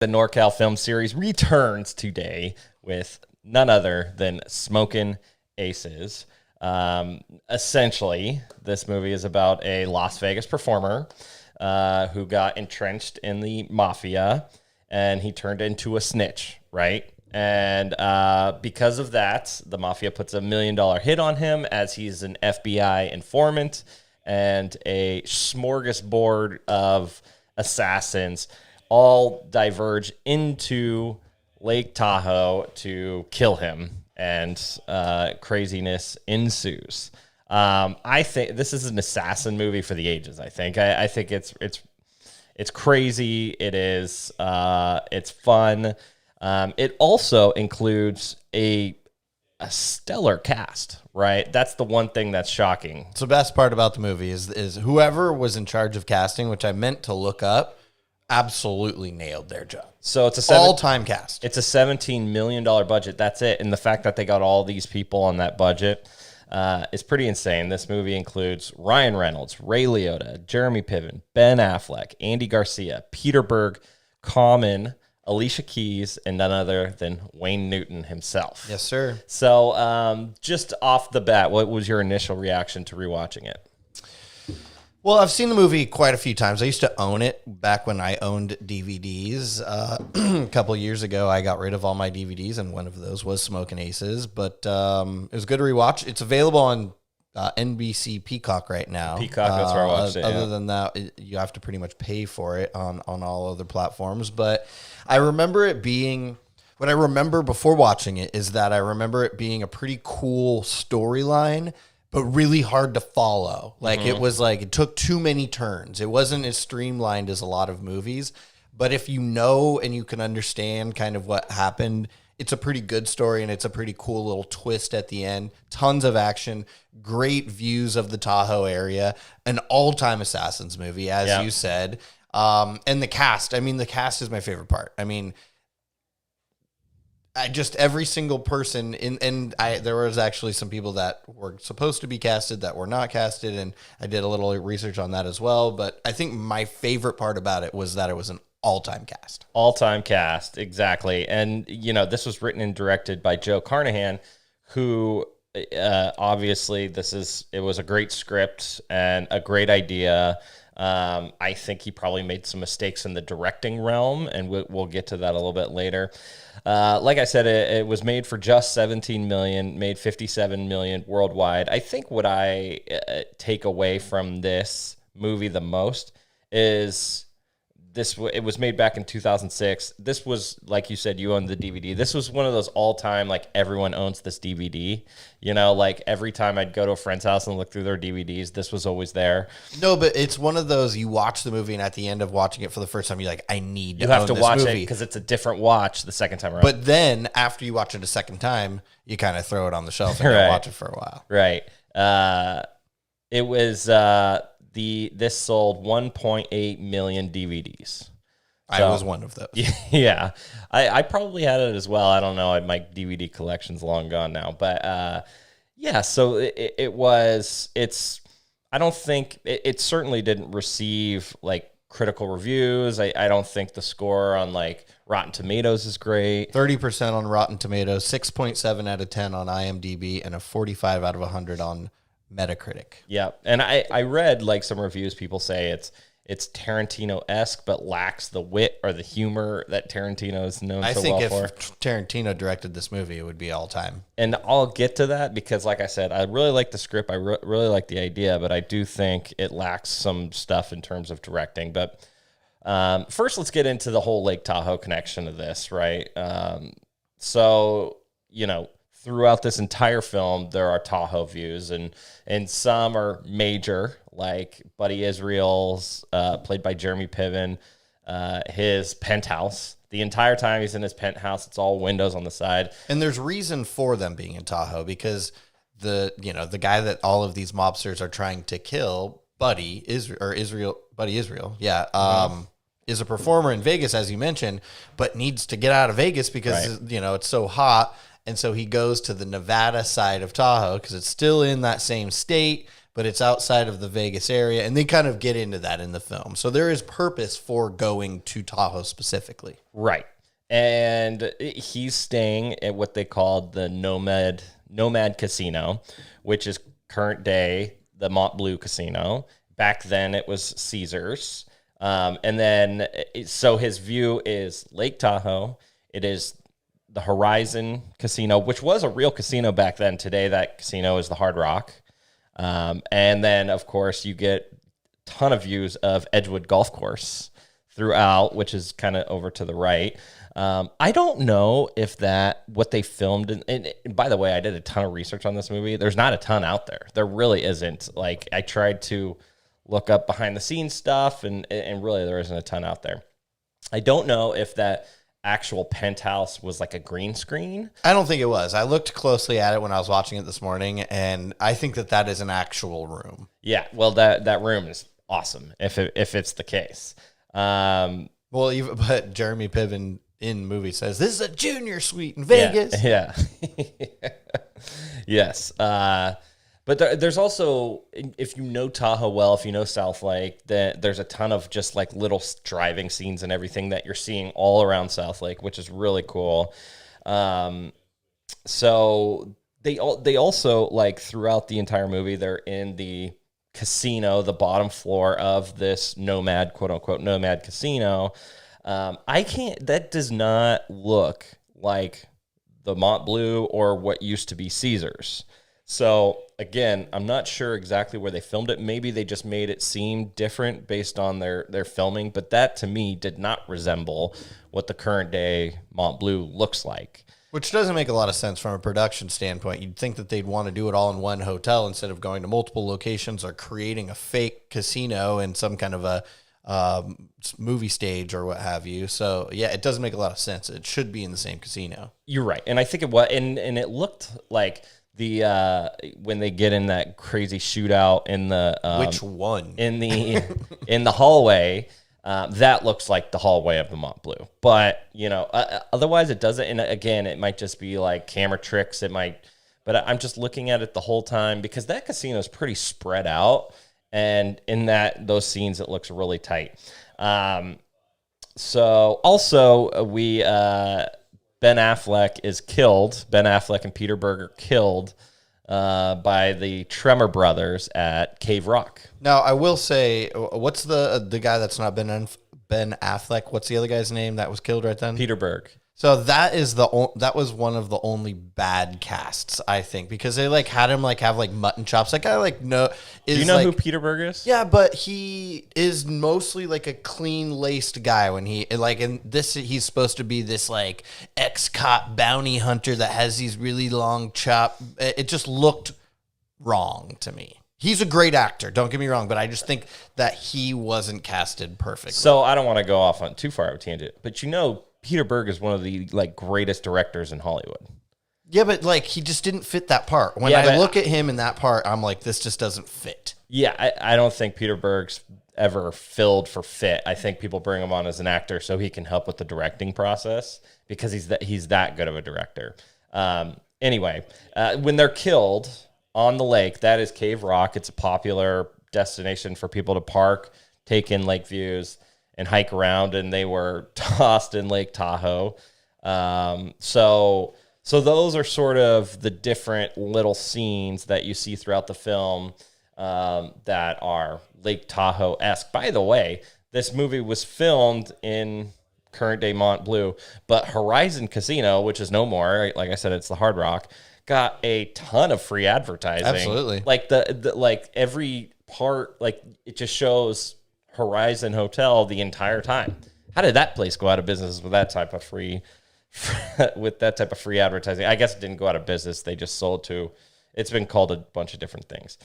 The NorCal film series returns today with none other than Smokin' Aces. Essentially, this movie is about a Las Vegas performer who got entrenched in the mafia, and he turned into a snitch, right? And because of that, the mafia puts $1 million hit on him as he's an FBI informant and a smorgasbord of assassins all diverge into Lake Tahoe to kill him, and craziness ensues. I think this is an assassin movie for the ages. I think it's crazy. It is. It's fun. It also includes a stellar cast, right? That's the one thing that's shocking. So the best part about the movie is whoever was in charge of casting, which I meant to look up, absolutely nailed their job. So it's a all-time cast. It's a $17 million budget. That's it. And the fact that they got all these people on that budget is pretty insane. This movie includes Ryan Reynolds, Ray Liotta, Jeremy Piven, Ben Affleck, Andy Garcia, Peter Berg, Common, Alicia Keys, and none other than Wayne Newton himself. Yes, sir. So just off the bat, what was your initial reaction to rewatching it? Well, I've seen the movie quite a few times. I used to own it back when I owned DVDs. A couple of years ago, I got rid of all my DVDs, and one of those was Smokin' Aces. But it was good to rewatch. It's available on NBC Peacock right now. Peacock, that's where I watched it. Other than that, you have to pretty much pay for it on all other platforms. But I remember it being... What I remember before watching it is that I remember it being a pretty cool storyline, but really hard to follow. Like it was like, it took too many turns. It wasn't as streamlined as a lot of movies, but if you know and you can understand kind of what happened, it's a pretty good story, and it's a pretty cool little twist at the end. Tons of action, great views of the Tahoe area, an all-time Assassins movie, as you said. And the cast, the cast is my favorite part. Every single person there was actually some people that were supposed to be casted that were not casted, and I did a little research on that as well. But I think my favorite part about it was that it was an all-time cast. All-time cast, exactly. And this was written and directed by Joe Carnahan, who obviously it was a great script and a great idea. I think he probably made some mistakes in the directing realm, and we'll get to that a little bit later. Like I said, it was made for just $17 million, made $57 million worldwide. I think what I take away from this movie the most is it was made back in 2006. This was, like you said, you owned the DVD. This was one of those all-time, like, everyone owns this DVD. Like, every time I'd go to a friend's house and look through their DVDs, this was always there. No, but it's one of those, you watch the movie, and at the end of watching it for the first time, you're like, I need to You have to watch movie. it because it's a different watch the second time around. But then, after you watch it a second time, you kind of throw it on the shelf and don't watch it for a while. Right. It was... This sold 1.8 million DVDs. I was one of those. Yeah. I probably had it as well. I don't know. My DVD collection's long gone now. But so I don't think, it certainly didn't receive like critical reviews. I don't think the score on like Rotten Tomatoes is great. 30% on Rotten Tomatoes, 6.7 out of 10 on IMDb, and a 45 out of 100 on Metacritic. Yeah, and I read like some reviews. People say it's Tarantino-esque, but lacks the wit or the humor that Tarantino is known so well for. I think if Tarantino directed this movie, it would be all time. And I'll get to that because, like I said, I really like the script. I really like the idea, but I do think it lacks some stuff in terms of directing. But first, let's get into the whole Lake Tahoe connection of this, right? Throughout this entire film, there are Tahoe views, and some are major, like Buddy Israel's, played by Jeremy Piven, his penthouse. The entire time he's in his penthouse, it's all windows on the side. And there's reason for them being in Tahoe, because the guy that all of these mobsters are trying to kill, Buddy Israel, is a performer in Vegas, as you mentioned, but needs to get out of Vegas because it's so hot. And so he goes to the Nevada side of Tahoe because it's still in that same state, but it's outside of the Vegas area, and they kind of get into that in the film. So there is purpose for going to Tahoe specifically. Right. And he's staying at what they called the Nomad Casino, which is current day the Mont Bleu Casino. Back then it was Caesars. And then, so his view is Lake Tahoe. It is the Horizon Casino, which was a real casino back then. Today, that casino is the Hard Rock. And then, of course, you get a ton of views of Edgewood Golf Course throughout, which is kind of over to the right. I don't know if what they filmed, and by the way, I did a ton of research on this movie. There's not a ton out there. There really isn't. Like, I tried to look up behind the scenes stuff, and really there isn't a ton out there. I don't know if that actual penthouse was like a green screen. I don't think it was. I looked closely at it when I was watching it this morning, and I think that is an actual room. Yeah, well, that room is awesome if it's the case. But Jeremy Piven in movie says this is a junior suite in Vegas. Yeah. Yes. But there's also, if you know Tahoe well, if you know South Lake, there's a ton of just like little driving scenes and everything that you're seeing all around South Lake, which is really cool. So they also, like, throughout the entire movie, they're in the casino, the bottom floor of this nomad, quote unquote, nomad casino. That does not look like the Mont Bleu or what used to be Caesars. So again, I'm not sure exactly where they filmed it. Maybe they just made it seem different based on their filming, but that to me did not resemble what the current day Mont Bleu looks like. Which doesn't make a lot of sense from a production standpoint. You'd think that they'd want to do it all in one hotel instead of going to multiple locations or creating a fake casino in some kind of a movie stage or what have you. So yeah, it doesn't make a lot of sense. It should be in the same casino. You're right. And I think it was, and it looked like when they get in that crazy shootout in the which one in the hallway, that looks like the hallway of the Mont Bleu. But otherwise it doesn't. And again, it might just be like camera tricks. It might, but I'm just looking at it the whole time because that casino is pretty spread out, and in those scenes it looks really tight. So also we. Ben Affleck is killed. Ben Affleck and Peter Berger killed by the Tremor brothers at Cave Rock. Now, I will say, what's the guy that's not Ben Affleck? What's the other guy's name that was killed right then? Peter Berg. So that was one of the only bad casts, I think, because they had him have mutton chops. That guy do you know who Peter Berg is? Yeah, but he is mostly a clean laced guy when he in this he's supposed to be this ex-cop bounty hunter that has these really long chop. It just looked wrong to me. He's a great actor, don't get me wrong, but I just think that he wasn't casted perfectly. So I don't want to go off on too far of a tangent, but Peter Berg is one of the greatest directors in Hollywood. Yeah, but he just didn't fit that part. When I look at him in that part, I'm like, this just doesn't fit. Yeah, I don't think Peter Berg's ever filled for fit. I think people bring him on as an actor so he can help with the directing process because he's that good of a director. Anyway, when they're killed on the lake, that is Cave Rock. It's a popular destination for people to park, take in lake views, and hike around, and they were tossed in Lake Tahoe. So those are sort of the different little scenes that you see throughout the film that are Lake Tahoe-esque. By the way, this movie was filmed in current day Mont Bleu, but Horizon Casino, which is no more, like I said, it's the Hard Rock, got a ton of free advertising. Absolutely. Every part, it just shows Horizon Hotel the entire time. How did that place go out of business with that type of free advertising? I guess it didn't go out of business. They just sold to. It's been called a bunch of different things.